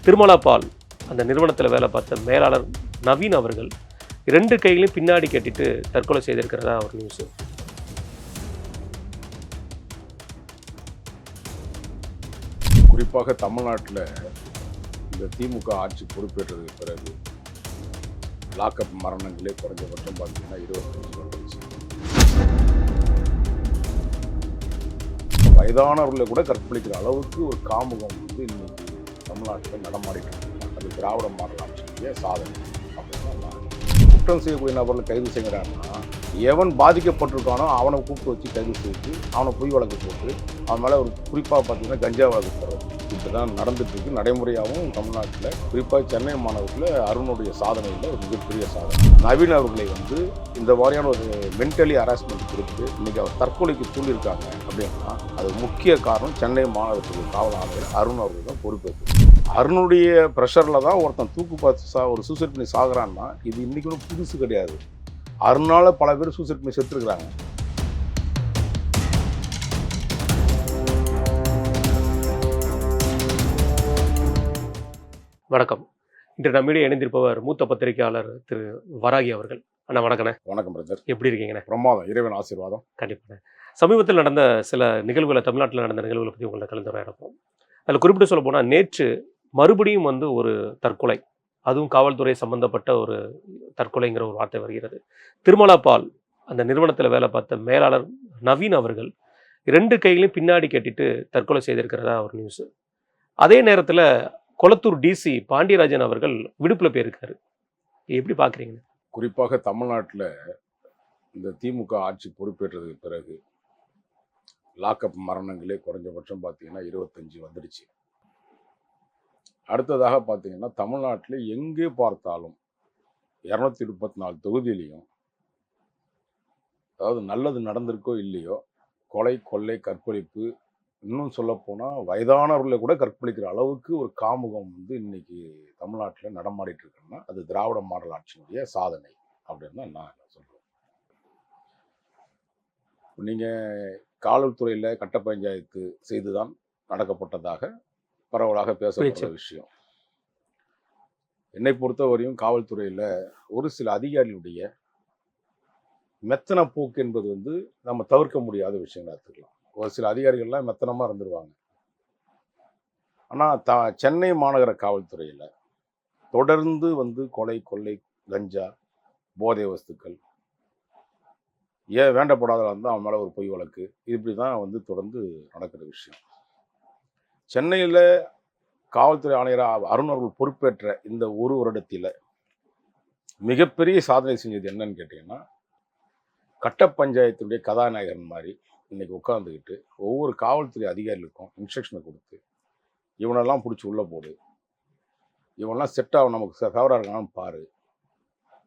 திருமலா பால் அந்த நிறுவனத்தில் வேலை பார்த்த மேலாளர் நவீன் அவர்கள் 2 கைகளையும் பின்னாடி கட்டிட்டு தற்கொலை செய்திருக்கிறதா ஒரு நியூஸ். குறிப்பாக தமிழ்நாட்டில் இந்த திமுக ஆட்சி பொறுப்பேற்றதுக்கு பிறகு லாக்அப் மரணங்களே குறைஞ்சபட்சம் பார்த்தீங்கன்னா 25 வந்துருச்சு. வயதானவர்களை கூட கற்பழிக்கிற அளவுக்கு ஒரு காமுகம் வந்து இன்னைக்கு தமிழ்நாட்டில் நடமாடிட்டு இருக்கு. அது திராவிட மாடல் ஆட்சியுடைய சாதனை அப்படின்னா, குற்றம் செய்யக்கூடிய நபர்களை கைது செய்கிறாங்கன்னா எவன் பாதிக்கப்பட்டிருக்கானோ அவனை கூப்பிட்டு வச்சு கைது செய்து அவனை பொய் வழக்கு போட்டு அவன் மேலே ஒரு குறிப்பாக பார்த்தீங்கன்னா கஞ்சா வழக்கு போடுறது இப்படி தான் நடந்துட்டு இருக்கு. நடைமுறையாகவும் தமிழ்நாட்டில் குறிப்பாக சென்னை மாநகரத்தில் அருணுடைய சாதனையில் ஒரு மிகப்பெரிய சாதனை. நவீன் அவர்களை வந்து இந்த மாதிரியான ஒரு மென்டலி ஹராஸ்மெண்ட் கொடுத்து இன்னைக்கு அவர் தற்கொலைக்கு தூண்டியிருக்காங்க அப்படின்னா அது முக்கிய காரணம் சென்னை மாநகரத்துக்கு காவல் ஆணையர் அருண் அவர்கள் தான் பொறுப்பேற்று. அருணுடைய ப்ரெஷரில் தான் ஒருத்தன் தூக்கு பார்த்து ஒரு சூசைட் பண்ணி சாகுறான்னா இது இன்றைக்கி ஒன்றும் புதுசு கிடையாது. அருணால பல பேர் சூசைட் பண்ணி செத்துருக்குறாங்க. வணக்கம். இன்று நம்மிடையே இணைந்திருப்பவர் மூத்த பத்திரிகையாளர் திரு வராகி அவர்கள். அண்ணா வணக்கண்ணே. வணக்கம் பிரதர். எப்படி இருக்கீங்கண்ணே? பிரமாதம், இறைவன் ஆசீர்வாதம். கண்டிப்பாண்ணே. சமீபத்தில் நடந்த சில நிகழ்வுகளை, தமிழ்நாட்டில் நடந்த நிகழ்வுகளை பற்றி உங்களை கலந்துரையாடப்போம். அதில் குறிப்பிட்டு சொல்ல போனால் நேற்று மறுபடியும் வந்து ஒரு தற்கொலை, அதுவும் காவல்துறை சம்பந்தப்பட்ட ஒரு தற்கொலைங்கிற ஒரு வார்த்தை வருகிறது. திருமலா பால் அந்த நிறுவனத்தில் வேலை பார்த்த மேலாளர் நவீன் அவர்கள் 2 கைகளையும் பின்னாடி கட்டிட்டு தற்கொலை செய்திருக்கிறதா ஒரு நியூஸ். அதே நேரத்தில் கொளத்தூர் டிசி பாண்டியராஜன் அவர்கள் விடுப்பில் போயிருக்காரு. எப்படி பார்க்குறீங்க? குறிப்பாக தமிழ்நாட்டில் இந்த திமுக ஆட்சி பொறுப்பேற்றதுக்கு பிறகு லாக்அப் மரணங்களே குறைஞ்சபட்சம் பார்த்தீங்கன்னா 25 வந்துடுச்சு. அடுத்ததாக பார்த்தீங்கன்னா தமிழ்நாட்டில் எங்கே பார்த்தாலும் 234 தொகுதியிலையும் அதாவது நல்லது நடந்திருக்கோ இல்லையோ கொலை, கொள்ளை, கற்பழிப்பு, இன்னும் சொல்லப்போனால் வயதானவர்களை கூட கற்பழிக்கிற அளவுக்கு ஒரு காமுகம் வந்து இன்னைக்கு தமிழ்நாட்டில் நடமாடிட்டு இருக்குன்னா அது திராவிட மாடல் ஆட்சியினுடைய சாதனை அப்படின்னு தான் நான் சொல்கிறேன். நீங்கள் காவல்துறையில் கட்ட பஞ்சாயத்து செய்துதான் நடக்கப்பட்டதாக பரவலாக பேசப்படுற விஷயம். என்னை பொறுத்தவரையும் காவல்துறையில் ஒரு சில அதிகாரிகளுடைய மெத்தன போக்கு என்பது வந்து நம்ம தவிர்க்க முடியாத விஷயங்களா எடுத்துக்கலாம். ஒரு சில அதிகாரிகள்லாம் மெத்தனமாக இருந்துருவாங்க. ஆனால் சென்னை மாநகர காவல்துறையில் தொடர்ந்து வந்து கொலை, கொள்ளை, கஞ்சா, போதை வஸ்துக்கள், ஏன் வேண்டப்படாத இருந்தால் அவன் மேலே ஒரு பொய் வழக்கு, இப்படி தான் வந்து தொடர்ந்து நடக்கிற விஷயம். சென்னையில் காவல்துறை ஆணையர் அருண் அவர்கள் பொறுப்பேற்ற இந்த ஒரு வருடத்தில் மிகப்பெரிய சாதனை செஞ்சது என்னன்னு கேட்டிங்கன்னா, கட்ட பஞ்சாயத்துடைய கதாநாயகன் மாதிரி இன்னைக்கு உட்காந்துக்கிட்டு ஒவ்வொரு காவல்துறை அதிகாரிகளுக்கும் இன்ஸ்ட்ரக்ஷனை கொடுத்து இவனெல்லாம் பிடிச்சி உள்ளே போடு, இவனெல்லாம் செட்டாக நமக்கு ஃபேவராக இருக்கான்னு பாரு,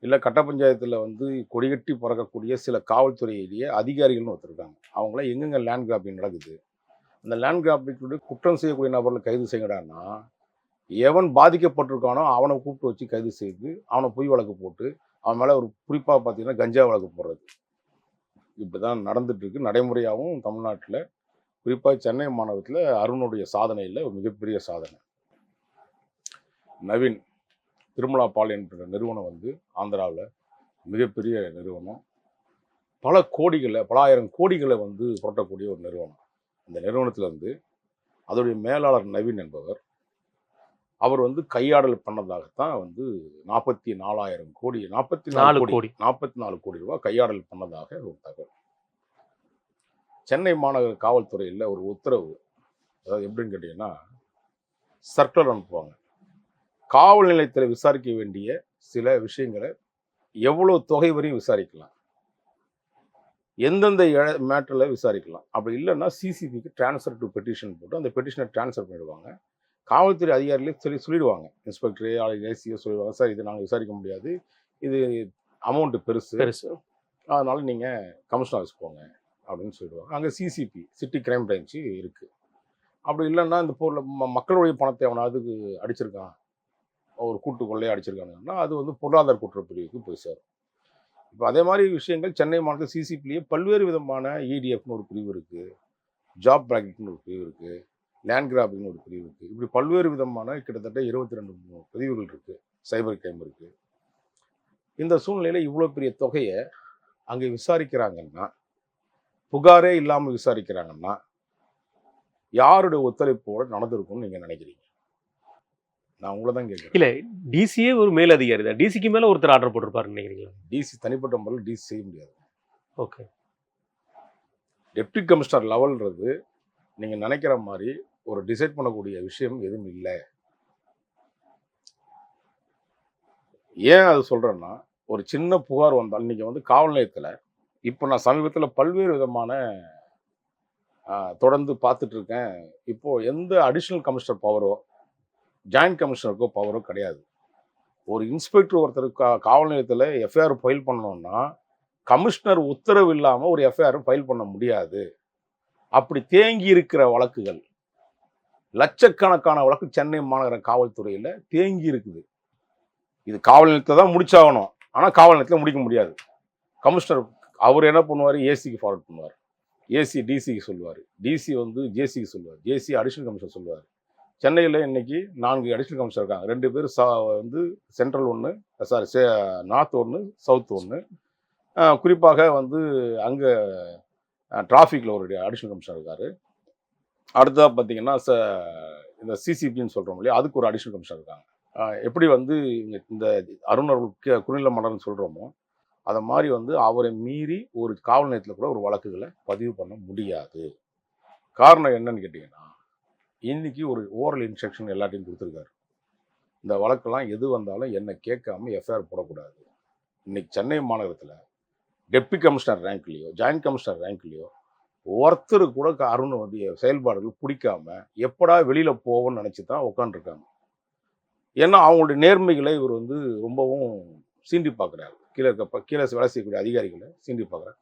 இல்லை கட்ட பஞ்சாயத்தில் வந்து கொடிகட்டி பறக்கக்கூடிய சில காவல்துறையிலேயே அதிகாரிகள்னு ஒருத்தருக்காங்க, அவங்களாம் எங்கெங்கே லேண்ட் கிராப்பிங் நடக்குது, அந்த லேண்ட் கிராப்பிங் குற்றம் செய்யக்கூடிய நபர்களை கைது செய்யடான்னா எவன் பாதிக்கப்பட்டிருக்கானோ அவனை கூப்பிட்டு வச்சு கைது செய்து அவனை பொய் வழக்கு போட்டு அவன் மேலே ஒரு குறிப்பாக பார்த்தீங்கன்னா கஞ்சா வழக்கு போடுறது இப்படி தான் நடந்துட்டு இருக்கு. நடைமுறையாகவும் தமிழ்நாட்டில் குறிப்பாக சென்னை மாநகரத்தில் அருணுடைய சாதனையில் ஒரு மிகப்பெரிய சாதனை. நவீன் திருமலா பால் என்ற நிறுவனம் வந்து ஆந்திராவில் மிகப்பெரிய நிறுவனம், பல கோடிகளை, பல ஆயிரம் கோடிகளை வந்து புரட்டக்கூடிய ஒரு நிறுவனம். அந்த நிறுவனத்தில் வந்து அதோடைய மேலாளர் நவீன் என்பவர் அவர் வந்து கையாடல் பண்ணதாகத்தான் வந்து 44 கோடி ரூபாய் கையாடல் பண்ணதாக ஒரு தகவல். சென்னை மாநகர காவல்துறையில் ஒரு உத்தரவு, அதாவது எப்படின்னு கேட்டீங்கன்னா சர்க்குலர் அனுப்புவாங்க. காவல் நிலையத்தில் விசாரிக்க வேண்டிய சில விஷயங்களை எவ்வளோ தொகை வரையும் விசாரிக்கலாம், எந்தெந்த மேட்டரில் விசாரிக்கலாம், அப்படி இல்லைன்னா சிசிபிக்கு ட்ரான்ஸ்ஃபர் டு பெட்டிஷன் போட்டு அந்த பெட்டிஷனை ட்ரான்ஸ்ஃபர் பண்ணிடுவாங்க. காவல்துறை அதிகாரிகளே சொல்லிடுவாங்க, இன்ஸ்பெக்டரு ஏசியோ சொல்லிடுவாங்க, சார் இது நாங்கள் விசாரிக்க முடியாது, இது அமௌண்ட்டு பெருசு, அதனால் நீங்கள் கமிஷனர் ஆஃபீஸ் போங்க அப்படின்னு சொல்லிடுவாங்க. அங்கே சிசிபி சிட்டி கிரைம் பிரான்ச்சு இருக்குது. அப்படி இல்லைன்னா இந்த பொருள் மக்களுடைய பணத்தை அவனாவது அடிச்சிருக்கான், ஒரு கூட்டு கொள்ளையை அடிச்சிருக்காங்கன்னா அது வந்து பொருளாதார குற்றப்பிரிவுக்கு போய் சேரும். இப்போ அதே மாதிரி விஷயங்கள் சென்னை மாநில சிசிபிலேயே பல்வேறு விதமான இடிஎஃப்னு ஒரு பிரிவு இருக்குது, ஜாப் பிராக்கெட்னு ஒரு பிரிவு இருக்குது, லேண்ட் கிராபிங்னு ஒரு பிரிவு இருக்குது. இப்படி பல்வேறு விதமான கிட்டத்தட்ட 22 பிரிவுகள் இருக்குது. சைபர் கிரைம் இருக்குது. இந்த சூழ்நிலையில் இவ்வளோ பெரிய தொகையை அங்கே விசாரிக்கிறாங்கன்னா, புகாரே இல்லாமல் விசாரிக்கிறாங்கன்னா, யாருடைய ஒத்துழைப்போடு நடந்திருக்கும்னு நீங்கள் நினைக்கிறீங்க? நான் உங்களை தான் கேட்குறேன். இல்ல டிசியே ஒரு மேல் அதிகாரி தான். டிசிக்கு மேல ஒருத்தர் ஆர்டர் போட்டிருப்பாருன்னு நினைக்கிறீங்களா? டிசி தனிப்பட்ட முறையில் டிசி செய்ய முடியாது. ஓகே. டெப்டி கமிஷனர் லெவல்ன்றது நீங்கள் நினைக்கிற மாதிரி ஒரு டிசைட் பண்ணக்கூடிய விஷயம் எதுவும் இல்லை. ஏன் அது சொல்கிறேன்னா, ஒரு சின்ன புகார் வந்தால் இன்றைக்கி வந்து காவல் நிலையத்தில் இப்போ நான் சமீபத்தில் பல்வேறு விதமான தொடர்ந்து பார்த்துட்ருக்கேன். இப்போது எந்த அடிஷ்னல் கமிஷனர் பவரோ ஜாயின்ட் கமிஷனருக்கோ பவரோ கிடையாது. ஒரு இன்ஸ்பெக்டர் ஒருத்தர் காவல் நிலையத்தில் எஃப்ஐஆர் ஃபைல் பண்ணணும்னா கமிஷனர் உத்தரவு இல்லாமல் ஒரு எஃப்ஐஆர் ஃபைல் பண்ண முடியாது. அப்படி தேங்கி இருக்கிற வழக்குகள் லட்சக்கணக்கான வழக்கு சென்னை மாநகர காவல்துறையில் தேங்கி இருக்குது. இது காவல் நிலையத்தில் தான் முடிச்சாகணும். ஆனால் காவல் நிலையத்தில் முடிக்க முடியாது. கமிஷனர் அவர் என்ன பண்ணுவார், ஏசிக்கு ஃபார்வர்ட் பண்ணுவார். ஏசி டிசிக்கு சொல்லுவார். டிசி வந்து ஜேசிக்கு சொல்லுவார். ஜேசி அடிஷனல் கமிஷனர் சொல்லுவார். சென்னையில் இன்னைக்கு 4 அடிஷனல் கமிஷனர் இருக்காங்க. 2 பேர் வந்து சென்ட்ரல் ஒன்று, நார்த் ஒன்று, சவுத் ஒன்று. குறிப்பாக வந்து அங்கே டிராஃபிக்கில் ஒரு அடிஷனல் கமிஷனர் இருக்கார். அடுத்ததாக பார்த்தீங்கன்னா இந்த சிசிபின்னு சொல்கிறோம் இல்லையா, அதுக்கு ஒரு அடிஷனல் கமிஷனர் இருக்காங்க. எப்படி வந்து இந்த அருண் அவர்களுக்கு குறுநில மன்னர்னு சொல்கிறோமோ அதை மாதிரி வந்து அவரை மீறி ஒரு காவல் நிலையத்தில் கூட ஒரு வழக்குகளை பதிவு பண்ண முடியாது. காரணம் என்னன்னு கேட்டிங்கன்னா, இன்னைக்கு ஒரு ஓரல் இன்ஸ்ட்ரக்ஷன் எல்லாத்தையும் கொடுத்துருக்காரு. இந்த வழக்கெல்லாம் எது வந்தாலும் என்னை கேட்காம எஃப்ஐஆர் போடக்கூடாது. இன்னைக்கு சென்னை மாநகரத்தில் டெப்டி கமிஷனர் ரேங்க்லேயோ ஜாயின்ட் கமிஷனர் ரேங்க்லேயோ ஒருத்தர் கூட அருணுடைய செயல்பாடுகள் பிடிக்காம எப்படா வெளியில் போவோன்னு நினச்சி தான் உட்காந்துருக்காங்க. ஏன்னா அவங்களுடைய நேர்மைகளை இவர் வந்து ரொம்பவும் சீண்டி பார்க்குறாரு. கீழே வேலை செய்யக்கூடிய அதிகாரிகளை சீண்டி பார்க்குறாரு.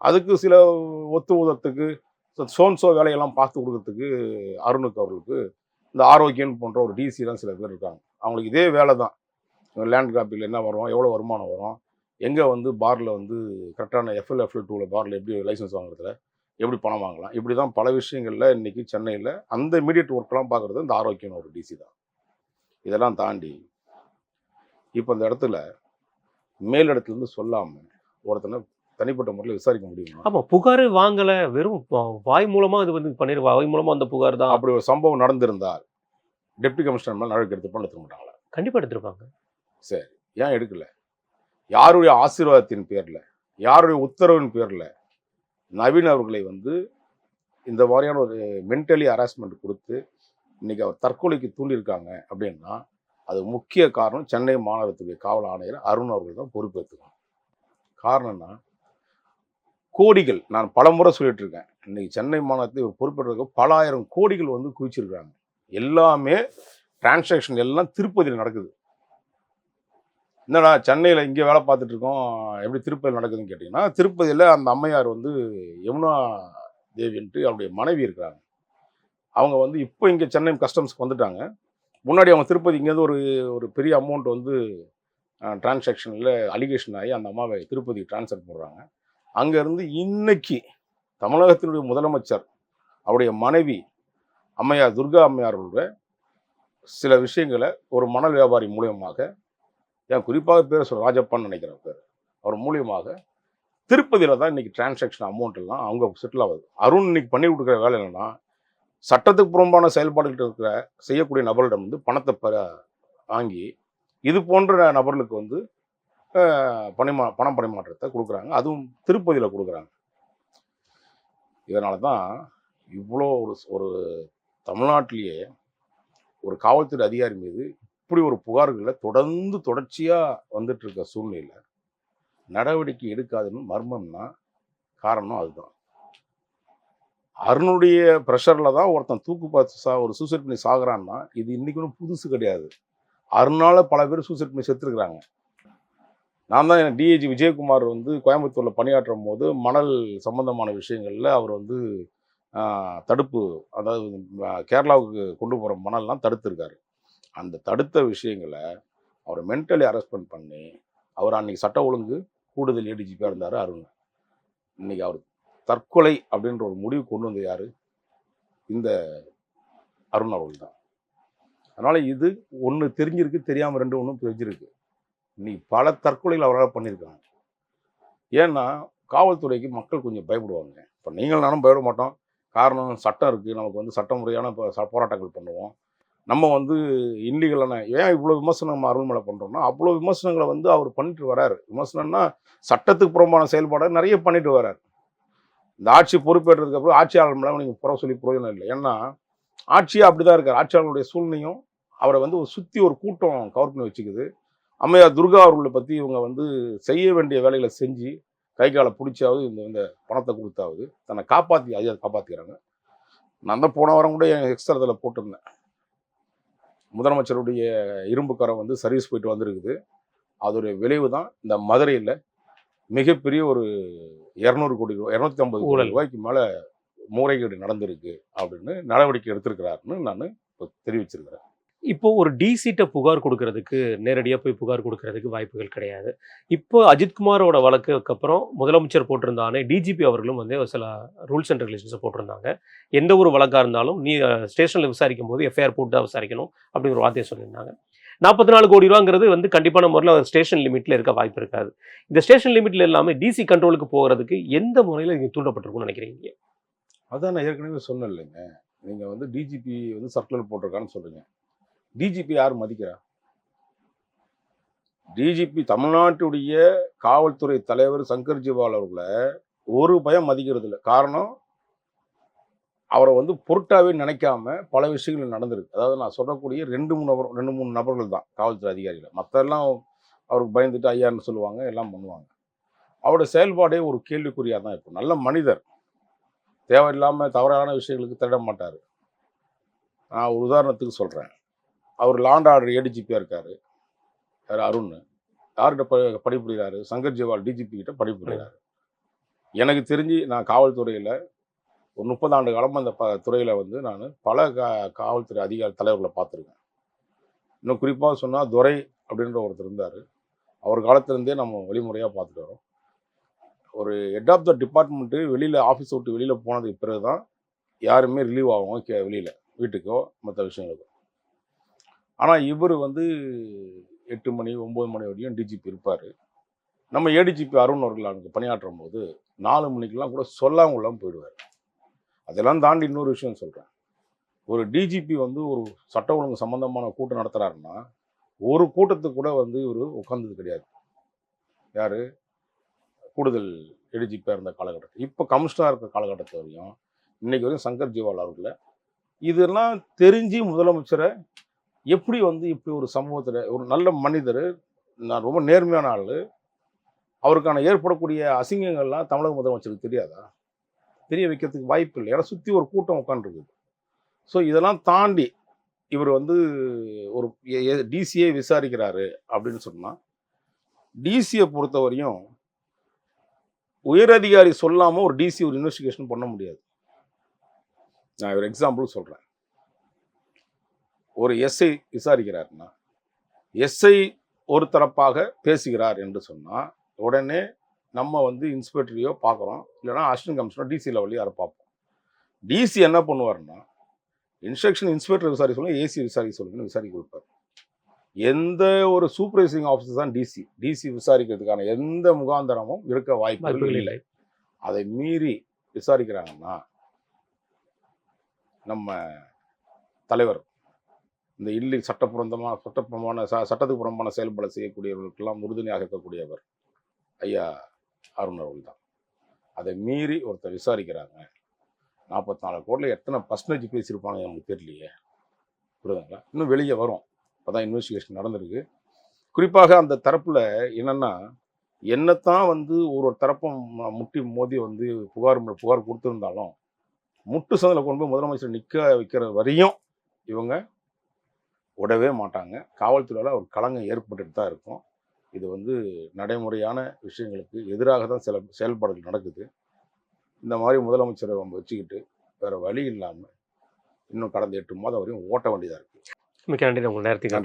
அதுக்கு சில ஒத்துவதற்கு சோன்சோ வேலையெல்லாம் பார்த்து கொடுக்கறதுக்கு அருணுக்கு அவர்களுக்கு இந்த ஆரோக்கியம் போன்ற ஒரு டிசிலாம் சில பேர் இருக்காங்க. அவங்களுக்கு இதே வேலை தான். லேண்ட் கிராப்பில் என்ன வரும், எவ்வளோ வருமானம் வரும், எங்கே வந்து பாரில் வந்து கரெக்டான FL2வில் பாரில் எப்படி லைசன்ஸ் வாங்குறதுல எப்படி பணம் வாங்கலாம், இப்படி தான் பல விஷயங்களில் இன்றைக்கி சென்னையில் அந்த இமீடியட் ஒர்க்கெலாம் பார்க்குறது இந்த ஆரோக்கியம் ஒரு டிசி தான். இதெல்லாம் தாண்டி இப்போ இந்த இடத்துல மேலிடத்துலேருந்து சொல்லாமல் ஒருத்தனை தனிப்பட்ட முறையில் விசாரிக்க முடியுமா? ஆமாம், புகார் வாங்கலை, வெறும் வாய் மூலமாக இது வந்து பண்ணிடுவா, வாய் மூலமாக அந்த புகார் தான். அப்படி ஒரு சம்பவம் நடந்திருந்தால் டெப்டி கமிஷனர் மேலே நடவடிக்கை எடுத்துக்க மாட்டாங்களா? கண்டிப்பாக எடுத்திருப்பாங்க. சரி, ஏன் எடுக்கல? யாருடைய ஆசீர்வாதத்தின் பேரில், யாருடைய உத்தரவின் பேரில் நவீன் அவர்களை வந்து இந்த மாதிரியான ஒரு மென்டலி ஹராஸ்மெண்ட் கொடுத்து இன்னைக்கு அவர் தற்கொலைக்கு தூண்டியிருக்காங்க அப்படின்னா அது முக்கிய காரணம் சென்னை மாநகரத்துடைய காவல் ஆணையர் அருண் அவர்கள் தான் பொறுப்பேற்றுக்கணும். காரணம்னா கோடிகள், நான் பல முறை சொல்லிட்டு இருக்கேன், இன்னைக்கு சென்னை மாநகரத்தில் ஒரு பொறுப்பேற்ற பல ஆயிரம் கோடிகள் வந்து குவிச்சிருக்காங்க. எல்லாமே டிரான்சாக்ஷன் எல்லாம் திருப்பதியில் நடக்குது. என்னடா சென்னையில் இங்கே வேலை பார்த்துட்டு இருக்கோம், எப்படி திருப்பதியில் நடக்குதுன்னு கேட்டிங்கன்னா, திருப்பதியில் அந்த அம்மையார் வந்து யமுனா தேவின்ட்டு அவருடைய மனைவி இருக்கிறாங்க. அவங்க வந்து இப்போ இங்கே சென்னை கஸ்டம்ஸ்க்கு வந்துட்டாங்க. முன்னாடி அவங்க திருப்பதி இங்கேருந்து ஒரு பெரிய அமௌண்ட் வந்து டிரான்சாக்ஷனில் அலிகேஷன் ஆகி அந்த அம்மாவை திருப்பதி டிரான்ஸ்ஃபர் பண்ணுறாங்க. அங்கேருந்து இன்னைக்கு தமிழகத்தினுடைய முதலமைச்சர் அவருடைய மனைவி அம்மையார் துர்கா அம்மையாரோட சில விஷயங்களை ஒரு மணல் வியாபாரி மூலியமாக, ஏன் குறிப்பாக பேர் சொல்ற ராஜப்பான்னு நினைக்கிற பேர், அவர் மூலியமாக திருப்பதியில் தான் இன்னைக்கு டிரான்சாக்ஷன் அமௌண்ட் எல்லாம் அவங்க செட்டில் ஆகுது. அருண் இன்னைக்கு பண்ணி கொடுக்குற வேலை என்னன்னா, சட்டத்துக்கு புறம்பான செயல்பாடுகள் இருக்கிற செய்யக்கூடிய நபர்களிடம் வந்து பணத்தை வாங்கி இது போன்ற நபர்களுக்கு வந்து பணம் பரிமாற்றத்தை கொடுக்குறாங்க. அதுவும் திருப்பதியில் கொடுக்குறாங்க. இதனால தான் இவ்வளோ ஒரு தமிழ்நாட்டிலேயே ஒரு காவல்துறை அதிகாரி மீது இப்படி ஒரு புகார்களில் தொடர்ச்சியாக வந்துட்டு இருக்க சூழ்நிலையில் நடவடிக்கை எடுக்காதுன்னு மர்மம்னா காரணம் அதுதான். அருணுடைய ப்ரெஷரில் தான் ஒருத்தன் தூக்கு பார்த்து ஒரு சூசைட் பண்ணி சாகுறான்னா இது இன்னைக்கு ஒன்றும் புதுசு கிடையாது. அருணால பல பேர் சூசைட் பண்ணி செத்துருக்குறாங்க. நான் தான் டிஐஜி விஜயகுமார் வந்து கோயம்புத்தூரில் பணியாற்றும் போது மணல் சம்பந்தமான விஷயங்களில் அவர் வந்து தடுப்பு, அதாவது கேரளாவுக்கு கொண்டு போகிற மணல்லாம் தடுத்துருக்காரு. அந்த தடுத்த விஷயங்களை அவரை மென்டலி ஹராஸ்மெண்ட் பண்ணி அவர் அன்றைக்கி சட்ட ஒழுங்கு கூடுதல் ஏடிஜிபியாக இருந்தார் அருண். இன்றைக்கி அவர் தற்கொலை அப்படின்ற ஒரு முடிவு கொண்டு வந்து யார்? இந்த அருண் அவர்கள் தான். அதனால் இது ஒன்று தெரிஞ்சிருக்கு, தெரியாமல் ரெண்டு ஒன்றும் தெரிஞ்சிருக்கு. இன்னைக்கு பல தற்கொலைகள் அவரால் பண்ணியிருக்காங்க. ஏன்னா காவல்துறைக்கு மக்கள் கொஞ்சம் பயப்படுவாங்க. இப்போ நீங்கள் நானும் பயப்பட மாட்டோம். காரணம் சட்டம் இருக்குது, நமக்கு வந்து சட்ட முறையான போராட்டங்கள் பண்ணுவோம். நம்ம வந்து இல்லீகலான ஏன் இவ்வளோ விமர்சனம் நம்ம அருண் மேலே பண்ணுறோம்னா, அவ்வளோ விமர்சனங்களை வந்து அவர் பண்ணிட்டு வராரு. விமர்சனம்னா சட்டத்துக்கு புறம்பான செயல்பாடை நிறைய பண்ணிட்டு வராரு. இந்த ஆட்சி பொறுப்பேற்றதுக்கு அப்புறம் ஆட்சியாளர் மேலே நீங்கள் புற சொல்லி பிரயோஜனம் இல்லை. ஏன்னா ஆட்சியாக அப்படி தான் இருக்கார். ஆட்சியாளருடைய சூழ்நிலையும் அவரை வந்து சுற்றி ஒரு கூட்டம் கவர் பண்ணி வச்சுக்குது. அம்மையார் துர்கா அவர்களை பற்றி இவங்க வந்து செய்ய வேண்டிய வேலைகளை செஞ்சு கை காலை பிடிச்சாவது இந்த பணத்தை கொடுத்தாவது தன்னை காப்பாற்றிக்கிறாங்க. நான் தான் போன வாரம் கூட என் எக்ஸ்ட்ரா போட்டிருந்தேன். முதலமைச்சருடைய இரும்பு கரம் வந்து சர்வீஸ் போயிட்டு வந்திருக்குது. அதோடைய விளைவு தான் இந்த மதுரையில் மிகப்பெரிய ஒரு 200 கோடி ரூபாய் 250 கோடி ரூபாய்க்கு மேலே முறைகேடு நடந்திருக்கு அப்படின்னு நடவடிக்கை எடுத்திருக்கிறாருன்னு நான் இப்போ தெரிவிச்சிருக்கிறேன். இப்போ ஒரு டிசிட்ட புகார் கொடுக்கறதுக்கு நேரடியாக போய் புகார் கொடுக்கறதுக்கு வாய்ப்புகள் கிடையாது. இப்போ அஜித்குமாரோட வழக்குக்கு அப்புறம் முதலமைச்சர் போட்டிருந்தானே டிஜிபி அவர்களும் வந்து சில ரூல்ஸ் அண்ட் ரெகுலேஷன்ஸை போட்டிருந்தாங்க. எந்த ஒரு வழக்காக இருந்தாலும் நீ ஸ்டேஷனில் விசாரிக்கும் போது எஃப்ஐஆர் போட்டு தான் விசாரிக்கணும் அப்படிங்கிற ஒரு வார்த்தையை சொல்லியிருந்தாங்க. 44 கோடி ரூபாங்கிறது வந்து கண்டிப்பான முறையில் ஸ்டேஷன் லிமிட்டில் இருக்க வாய்ப்பு இருக்காது. இந்த ஸ்டேஷன் லிமிட்டில் எல்லாமே டிசி கண்ட்ரோலுக்கு போகிறதுக்கு எந்த முறையில் நீங்கள் தூண்டப்பட்டிருக்குன்னு நினைக்கிறீங்க? அதான் நான் ஏற்கனவே சொன்னேன் இல்லைங்க. நீங்கள் வந்து டிஜிபி வந்து சர்க்குலர் போட்டிருக்கான்னு சொல்கிறீங்க. டிஜிபி யார் மதிக்கிறா? டிஜிபி தமிழ்நாட்டுடைய காவல்துறை தலைவர் சங்கர் ஜிவால் அவர்களை ஒரு பயம் மதிக்கிறது இல்லை. காரணம் அவரை வந்து பொருட்டாவே நினைக்காம பல விஷயங்கள் நடந்திருக்கு. அதாவது நான் சொல்லக்கூடிய 2-3 நபர்கள் தான் காவல்துறை அதிகாரிகள். மற்றெல்லாம் அவருக்கு பயந்துட்டு ஐயான்னு சொல்லுவாங்க, எல்லாம் பண்ணுவாங்க. அவருடைய செயல்பாடே ஒரு கேள்விக்குறியாக தான் இருக்கும். நல்ல மனிதர், தேவையில்லாமல் தவறான விஷயங்களுக்கு தேட மாட்டார். நான் ஒரு உதாரணத்துக்கு சொல்கிறேன். அவர் லாண்ட் ஆர்டர் ஏடிஜிபியாக இருக்கார். யார்? அருண். யார்கிட்ட பணிபுரிகிறாரு? சங்கர் ஜிவால் டிஜிபி கிட்ட பணிபுரிகிறாரு. எனக்கு தெரிஞ்சு நான் காவல்துறையில் ஒரு 30 ஆண்டு காலமாக அந்த துறையில் வந்து நான் பல காவல்துறை அதிகாரி தலைவர்களை பார்த்துருக்கேன். இன்னும் குறிப்பாக சொன்னால் துரை அப்படின்ற ஒருத்தர் இருந்தார். அவர் காலத்திலேருந்தே நம்ம வழிமுறையாக பார்த்துட்டு வரோம். ஒரு ஹெட் ஆஃப் த டிபார்ட்மெண்ட்டு வெளியில் ஆஃபீஸ் விட்டு வெளியில் போனதுக்கு பிறகு தான் யாருமே ரிலீவ் ஆகும் வெளியில் வீட்டுக்கோ மற்ற விஷயங்களுக்கோ. ஆனால் இவர் வந்து 8 மணி 9 மணி வரையும் டிஜிபி இருப்பார். நம்ம ஏடிஜிபி அருண் அவர்கள் அங்கே பணியாற்றும் போது 4 மணிக்கெலாம் கூட சொல்லாமல் கொள்ளாமல் போயிடுவார். அதெல்லாம் தாண்டி இன்னொரு விஷயம் சொல்கிறேன். ஒரு டிஜிபி வந்து ஒரு சட்ட ஒழுங்கு சம்மந்தமான கூட்டம் நடத்துகிறாருன்னா ஒரு கூட்டத்துக்கு கூட வந்து இவர் உட்கார்ந்தது கிடையாது. யார்? கூடுதல் ஏடிஜிபியாக இருந்த காலகட்டத்தில், இப்போ கமிஷனராக இருக்கிற காலகட்டத்தில் வரையும் இன்றைக்கு வரையும் சங்கர் ஜிவால் அவர்களை இதெல்லாம் தெரிஞ்சு முதலமைச்சரை எப்படி வந்து இப்படி ஒரு சமூகத்தில் ஒரு நல்ல மனிதர், நான் ரொம்ப நேர்மையான ஆள், அவருக்கான ஏற்படக்கூடிய அசிங்கங்கள்லாம் தமிழக முதலமைச்சருக்கு தெரியாதா? தெரிய வைக்கிறதுக்கு வாய்ப்பு இல்லை. ஏன்னா சுற்றி ஒரு கூட்டம் உட்காந்துருக்குது. ஸோ இதெல்லாம் தாண்டி இவர் வந்து ஒரு டிசியை விசாரிக்கிறாரு அப்படின்னு சொன்னால், டிசியை பொறுத்த வரையும் உயரதிகாரி சொல்லாமல் ஒரு டிசி ஒரு இன்வெஸ்டிகேஷன் பண்ண முடியாது. நான் ஒரு எக்ஸாம்பிள் சொல்கிறேன். ஒரு எஸ்ஐ விசாரிக்கிறாருன்னா எஸ்ஐ ஒரு தரப்பாக பேசுகிறார் என்று சொன்னால் உடனே நம்ம வந்து இன்ஸ்பெக்டரையோ பார்க்குறோம், இல்லைனா அசிஸ்டன்ட் கமிஷனர் டிசி லெவலையோ யாரை பார்ப்போம். டிசி என்ன பண்ணுவார்னா இன்ஸ்ட்ரக்ஷன் இன்ஸ்பெக்டர் விசாரிக்க சொல்லுங்க, ஏசி விசாரிக்க சொல்லுங்கன்னு விசாரிக்க கொடுப்பார். எந்த ஒரு சூப்பர்வைசிங் ஆஃபீஸர் தான் டிசி விசாரிக்கிறதுக்கான எந்த முகாந்தரமும் இருக்க வாய்ப்புகள் இல்லை. அதை மீறி விசாரிக்கிறாங்கன்னா நம்ம தலைவர் இந்த சட்டத்துக்கு புறம்பான செயல்பாடு செய்யக்கூடியவர்களுக்கெல்லாம் உறுதுணையாக இருக்கக்கூடியவர் ஐயா அருண் அவர்கள் தான். அதை மீறி ஒருத்தர் விசாரிக்கிறாங்க. 44 கோடியில் எத்தனை பர்சன்டேஜ் பேசியிருப்பாங்க நமக்கு தெரியலையே, புரியுதுங்களா? இன்னும் வெளியே வரும். அப்போதான் இன்வெஸ்டிகேஷன் நடந்திருக்கு. குறிப்பாக அந்த தரப்பில் என்னென்னா, என்னத்தான் வந்து ஒரு தரப்பும் முட்டி மோதி வந்து புகார் கொடுத்துருந்தாலும் முட்டு சந்தில் கொண்டு போய் முதலமைச்சர் நிற்க வைக்கிற வரையும் இவங்க விடவே மாட்டாங்க. காவல்துறையில் ஒரு களங்கம் ஏற்பட்டுட்டு தான் இருக்கும். இது வந்து நடைமுறையான விஷயங்களுக்கு எதிராக தான் சில செயல்பாடுகள் நடக்குது. இந்த மாதிரி முதலமைச்சரை நம்ம வச்சுக்கிட்டு வேறு வழி இல்லாமல் இன்னும் கடந்த 8 மாதம் வரையும் ஓட்ட வேண்டியதாக இருக்குது. மிக்க நன்றி. உங்கள் நேரத்துக்கு